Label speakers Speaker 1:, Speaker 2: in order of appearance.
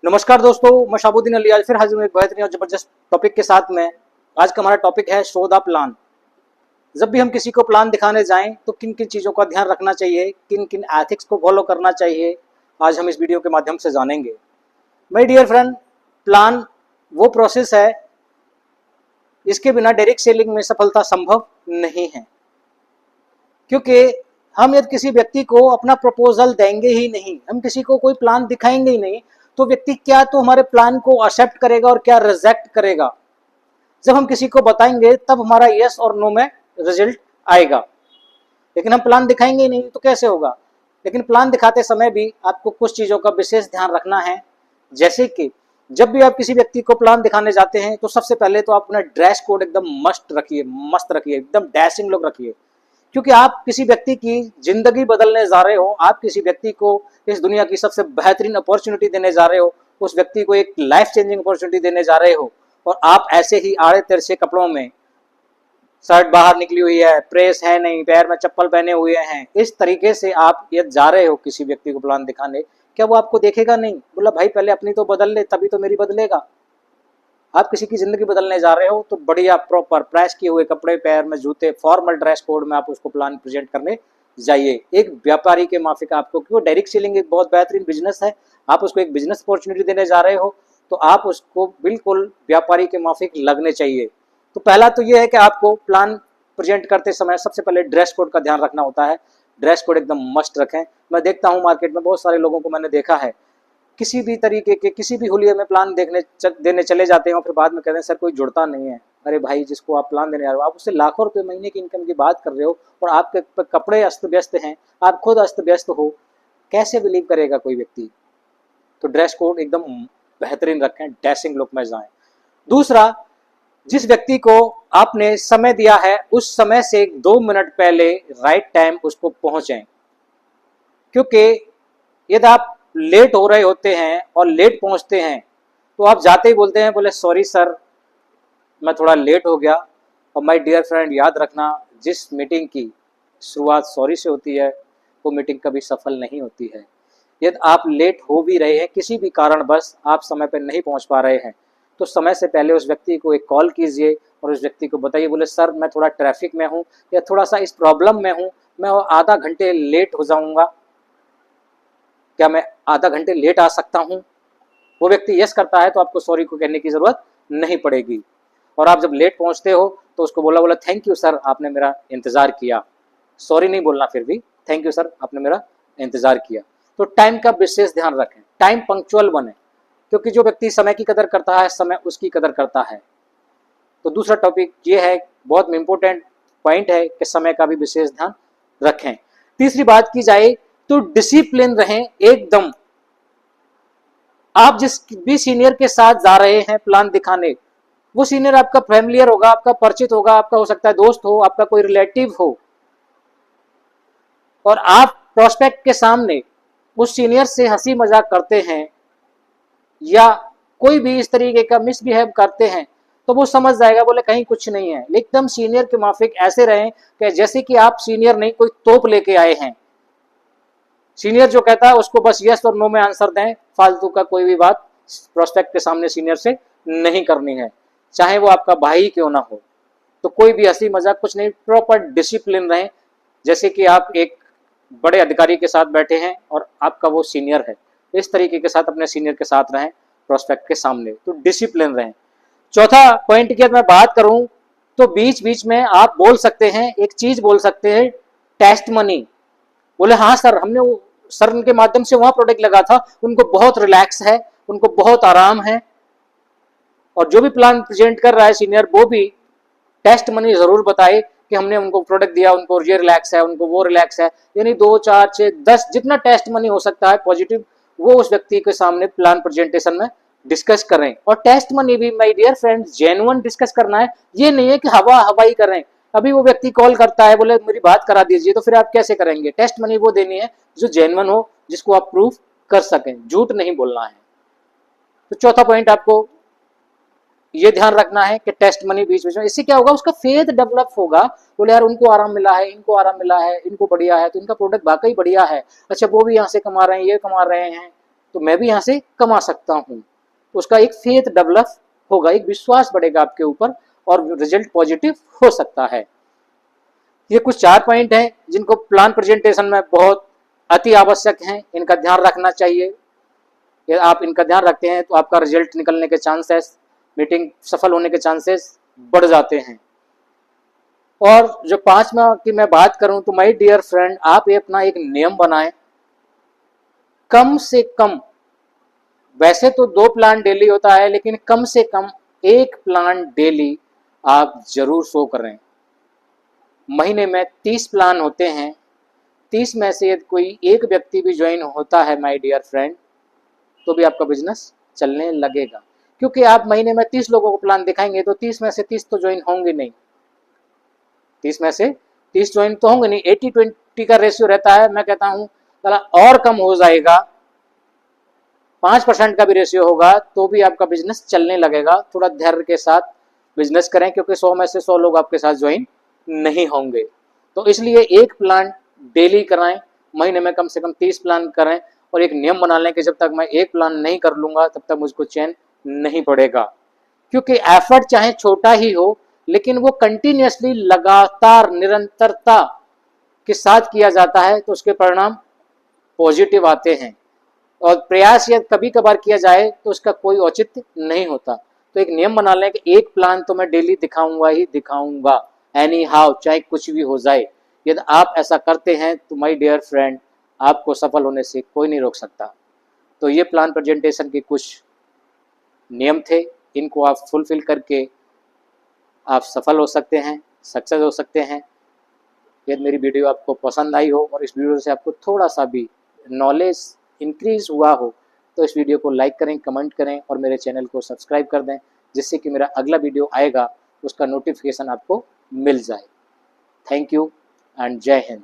Speaker 1: नमस्कार दोस्तों, मैं शाबुद्दीन अली आज फिर हाजिर हूँ एक बेहतरीन और जबरदस्त टॉपिक के साथ में। आज का हमारा टॉपिक है शो द प्लान। जब भी हम किसी को प्लान दिखाने जाएं तो किन किन चीज़ों का ध्यान रखना चाहिए, किन किन एथिक्स को फॉलो करना चाहिए, आज हम इस वीडियो के माध्यम से जानेंगे। माय डियर फ्रेंड, प्लान वो प्रोसेस है, इसके बिना डायरेक्ट सेलिंग में सफलता संभव नहीं है। क्योंकि हम यदि किसी व्यक्ति को अपना प्रपोजल देंगे ही नहीं, हम किसी को कोई प्लान दिखाएंगे ही नहीं, तो व्यक्ति क्या तो हमारे प्लान को एक्सेप्ट करेगा और क्या रिजेक्ट करेगा। जब हम किसी को बताएंगे तब हमारा यस और नो में रिजल्ट आएगा, लेकिन हम प्लान दिखाएंगे ही नहीं तो कैसे होगा। लेकिन प्लान दिखाते समय भी आपको कुछ चीज़ों का विशेष ध्यान रखना है। जैसे कि जब भी आप किसी व्यक्ति को प्लान दिखाने जाते हैं तो सबसे पहले तो आप अपना ड्रेस कोड एकदम मस्त रखिए, एकदम डैशिंग लुक रखिए। क्योंकि आप किसी व्यक्ति की जिंदगी बदलने जा रहे हो, आप किसी व्यक्ति को इस दुनिया की सबसे बेहतरीन अपॉर्चुनिटी देने जा रहे हो, उस व्यक्ति को एक लाइफ चेंजिंग अपॉर्चुनिटी देने जा रहे हो, और आप ऐसे ही आड़े तिरछे कपड़ों में, शर्ट बाहर निकली हुई है, प्रेस है नहीं, पैर में चप्पल पहने हुए हैं, इस तरीके से आप ये जा रहे हो किसी व्यक्ति को प्लान दिखाने, क्या वो आपको देखेगा नहीं? बोला भाई पहले अपनी तो बदल ले, तभी तो मेरी बदलेगा। आप किसी की जिंदगी बदलने जा रहे हो तो बढ़िया प्रॉपर प्रेस किए हुए कपड़े, पैर में जूते, फॉर्मल ड्रेस कोड में आप उसको प्लान प्रेजेंट करने जाइए। एक व्यापारी के माफिक आपको, क्यों डायरेक्ट सेलिंग एक बहुत बेहतरीन बिजनेस है, आप उसको एक बिजनेस अपॉर्चुनिटी देने जा रहे हो तो आप उसको बिल्कुल व्यापारी के माफिक लगने चाहिए। तो पहला तो ये है कि आपको प्लान प्रेजेंट करते समय सबसे पहले ड्रेस कोड का ध्यान रखना होता है। ड्रेस कोड एकदम मस्त रखें। मैं देखता हूँ मार्केट में बहुत सारे लोगों को मैंने देखा है, किसी भी तरीके के किसी भी हुलिये में प्लान देने चले जाते हैं और फिर बाद में कहते हैं सर कोई जुड़ता नहीं है। अरे भाई, जिसको आप प्लान देने जा रहे हो आप उससे लाखों रुपए महीने की इनकम की बात कर रहे हो और आपके कपड़े अस्त व्यस्त हैं, आप खुद अस्त व्यस्त हो, कैसे बिलीव करेगा कोई व्यक्ति? तो ड्रेस कोड एकदम बेहतरीन रखें, डैशिंग लुक में जाएं। दूसरा, जिस व्यक्ति को आपने समय दिया है उस समय से 2 मिनट पहले राइट टाइम उसको पहुंचें। क्योंकि यदि आप लेट हो रहे होते हैं और लेट पहुंचते हैं तो आप जाते ही बोलते हैं, बोले सॉरी सर मैं थोड़ा लेट हो गया। और माय डियर फ्रेंड, याद रखना, जिस मीटिंग की शुरुआत सॉरी से होती है वो मीटिंग कभी सफल नहीं होती है। यदि आप लेट हो भी रहे हैं, किसी भी कारणवश आप समय पर नहीं पहुंच पा रहे हैं, तो समय से पहले उस व्यक्ति को एक कॉल कीजिए और उस व्यक्ति को बताइए, बोले सर मैं थोड़ा ट्रैफिक में हूँ या थोड़ा सा इस प्रॉब्लम में हूँ, मैं आधा घंटे लेट हो जाऊँगा, क्या मैं आधा घंटे लेट आ सकता हूं? वो व्यक्ति यस करता है तो आपको सॉरी को कहने की जरूरत नहीं पड़ेगी। और आप जब लेट पहुंचते हो तो उसको बोला थैंक यू सर आपने मेरा इंतजार किया। सॉरी नहीं बोलना, फिर भी थैंक यू सर आपने मेरा इंतजार किया। तो टाइम का विशेष ध्यान रखें, टाइम पंक्चुअल बने, क्योंकि जो व्यक्ति समय की कदर करता है समय उसकी कदर करता है। तो दूसरा टॉपिक ये है, बहुत इंपॉर्टेंट पॉइंट है कि समय का भी विशेष ध्यान रखें। तीसरी बात की जाए तो डिसिप्लिन रहें एकदम। आप जिस भी सीनियर के साथ जा रहे हैं प्लान दिखाने, वो सीनियर आपका फैमिलियर होगा, आपका परिचित होगा, आपका हो सकता है दोस्त हो, आपका कोई रिलेटिव हो, और आप प्रोस्पेक्ट के सामने उस सीनियर से हंसी मजाक करते हैं या कोई भी इस तरीके का मिसबिहेव करते हैं तो वो समझ जाएगा, बोले कहीं कुछ नहीं है। एकदम सीनियर के माफिक ऐसे रहें कि जैसे कि आप सीनियर नहीं कोई तोप लेके आए हैं। सीनियर जो कहता है उसको बस यस और नो में आंसर दें, फालतू का कोई भी बात प्रोस्पेक्ट के सामने सीनियर से नहीं करनी है, चाहे वो आपका भाई क्यों ना हो। तो कोई भी हंसी मजाक कुछ नहीं, प्रॉपर डिसिप्लिन रहें। जैसे कि आप एक बड़े अधिकारी के साथ बैठे हैं और आपका वो सीनियर है, इस तरीके के साथ अपने सीनियर के साथ रहें प्रोस्पेक्ट के सामने, तो डिसिप्लिन रहें। चौथा पॉइंट की मैं बात करूं तो बीच बीच में आप बोल सकते हैं, एक चीज बोल सकते हैं, टेस्ट मनी। बोले हाँ सर, हमने वो सर उनके माध्यम से वहां प्रोडक्ट लगा था, उनको बहुत रिलैक्स है, उनको बहुत आराम है। और जो भी प्लान प्रेजेंट कर रहा है सीनियर, वो भी टेस्ट मनी जरूर बताए कि हमने उनको प्रोडक्ट दिया, उनको ये रिलैक्स है, उनको वो रिलैक्स है। यानी 2, 4, 6, 10 जितना टेस्ट मनी हो सकता है पॉजिटिव, वो उस व्यक्ति के सामने प्लान प्रेजेंटेशन में डिस्कस करें। और टेस्ट मनी भी my dear friends genuine discuss करना है, ये नहीं है कि हवा हवाई करें। अभी वो व्यक्ति कॉल करता है, बोले मेरी बात करा दीजिए, तो फिर आप कैसे करेंगे? टेस्ट मनी वो देनी है जो जेन्युइन हो, जिसको आप प्रूफ कर सकें, झूठ नहीं बोलना है। तो चौथा पॉइंट आपको ये ध्यान रखना है कि टेस्ट मनी बीच बीच में, इससे क्या होगा, उसका फेथ डेवलप होगा। बोले यार उनको आराम मिला है, इनको आराम मिला है, इनको बढ़िया है, तो इनका प्रोडक्ट वाकई बढ़िया है, अच्छा वो भी यहाँ से कमा रहे हैं, ये कमा रहे हैं, तो मैं भी यहाँ से कमा सकता हूँ। उसका एक फेथ डेवलप होगा, एक विश्वास बढ़ेगा आपके ऊपर और रिजल्ट पॉजिटिव हो सकता है। ये कुछ 4 पॉइंट हैं जिनको प्लान प्रेजेंटेशन में बहुत अति आवश्यक हैं, इनका ध्यान रखना चाहिए। यदि आप इनका ध्यान रखते हैं तो आपका रिजल्ट निकलने के चांसेस, मीटिंग सफल होने के चांसेस बढ़ जाते हैं। और जो 5वां की मैं बात करूं तो माय डियर फ्रेंड, आप ये अपना एक नियम बनाएं, कम से कम, वैसे तो 2 प्लान डेली होता है, लेकिन कम से कम 1 प्लान डेली आप जरूर शो करें। महीने में 30 प्लान होते हैं, 30 में से यदि कोई एक व्यक्ति भी ज्वाइन होता है माय डियर फ्रेंड, तो भी आपका बिजनेस चलने लगेगा। क्योंकि आप महीने में 30 लोगों को प्लान दिखाएंगे तो 30 में से 30 तो ज्वाइन होंगे नहीं, 30 में से 30 ज्वाइन तो होंगे नहीं। 80-20 का रेशियो रहता है, मैं कहता हूं और कम हो जाएगा, 5% का भी रेशियो होगा तो भी आपका बिजनेस चलने लगेगा। थोड़ा धैर्य के साथ बिजनेस करें, क्योंकि 100 में से 100 लोग आपके साथ ज्वाइन नहीं होंगे। तो इसलिए 1 प्लान डेली कराएं, महीने में कम से कम 30 प्लान करें, और एक नियम बना लें कि जब तक मैं 1 प्लान नहीं कर लूंगा तब तक मुझको चैन नहीं पड़ेगा। क्योंकि एफर्ट चाहे छोटा ही हो, लेकिन वो कंटिन्यूअसली, लगातार, निरंतरता के साथ किया जाता है तो उसके परिणाम पॉजिटिव आते हैं। और प्रयास यदि कभी कभार किया जाए तो उसका कोई औचित्य नहीं होता। तो एक नियम बना लें कि 1 प्लान तो मैं डेली दिखाऊंगा ही दिखाऊंगा, एनी हाउ, चाहे कुछ भी हो जाए। यदि आप ऐसा करते हैं तो माय डियर फ्रेंड, आपको सफल होने से कोई नहीं रोक सकता। तो ये प्लान प्रेजेंटेशन के कुछ नियम थे, इनको आप फुलफिल करके आप सफल हो सकते हैं, सक्सेस हो सकते हैं। यदि मेरी वीडियो आपको पसंद आई हो और इस वीडियो से आपको थोड़ा सा भी नॉलेज इंक्रीज हुआ हो तो इस वीडियो को लाइक करें, कमेंट करें और मेरे चैनल को सब्सक्राइब कर दें, जिससे कि मेरा अगला वीडियो आएगा उसका नोटिफिकेशन आपको मिल जाए। थैंक यू एंड जय हिंद।